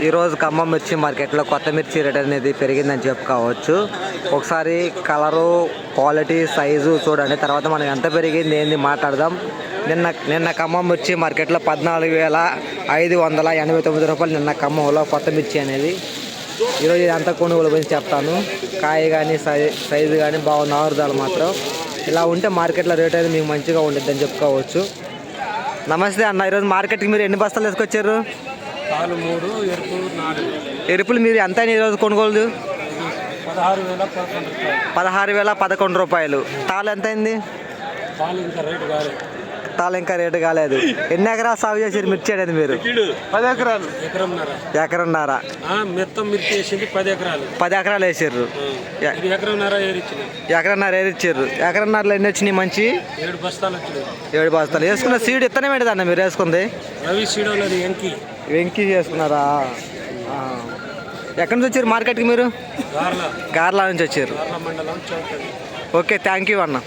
ఈరోజు ఖమ్మం మిర్చి మార్కెట్లో కొత్త మిర్చి రేట్ అనేది పెరిగిందని చెప్పుకోవచ్చు. ఒకసారి కలరు, క్వాలిటీ, సైజు చూడండి. తర్వాత మనం ఎంత పెరిగింది ఏంది మాట్లాడదాం. నిన్న ఖమ్మం మిర్చి మార్కెట్లో 14,589 రూపాయలు నిన్న ఖమ్మంలో కొత్త మిర్చి అనేది. ఈరోజు ఇదంతా కొనుగోలు గురించి చెప్తాను. కాయ కానీ సైజు కానీ బాగుంది. ఆరుదాలు మాత్రం ఇలా ఉంటే మార్కెట్లో రేట్ అనేది మీకు మంచిగా ఉండిద్దని చెప్పుకోవచ్చు. నమస్తే అన్న, ఈరోజు మార్కెట్కి మీరు ఎన్ని బస్తాలు తీసుకొచ్చారు? ఎరుపులు మీరు ఎంత ఈరోజు కొనుగోలు? 16,011 రూపాయలు. తాళ్ళు ఎంత అయింది? తాళ్ళు ఇంకా రేటు కాలేదు. ఎన్ని ఎకరాలు సాగు చేసారు మిర్చి అనేది మీరు? 10 ఎకరాలు. ఎకరన్నర. మొత్తం మిర్చి వేసింది 10 ఎకరాలు. 10 ఎకరాలు వేసారు. ఎకరన్నర ఏరిచ్చారు. ఎకరన్నరలో ఎన్ని వచ్చినాయి? మంచి 7 బస్తాలు వచ్చినాయి. 7 బస్తాలు వేసుకున్న సీడ్ ఇత్తనం ఏంటిదన్న మీరు వేసుకుంది? రవి సీడ్ వెంకీ చేసుకున్నారా? ఎక్కడి నుంచి వచ్చారు మార్కెట్కి మీరు? గార్ల గార్లా నుంచి వచ్చారు. మండలం. ఓకే, థ్యాంక్ యూ అన్న.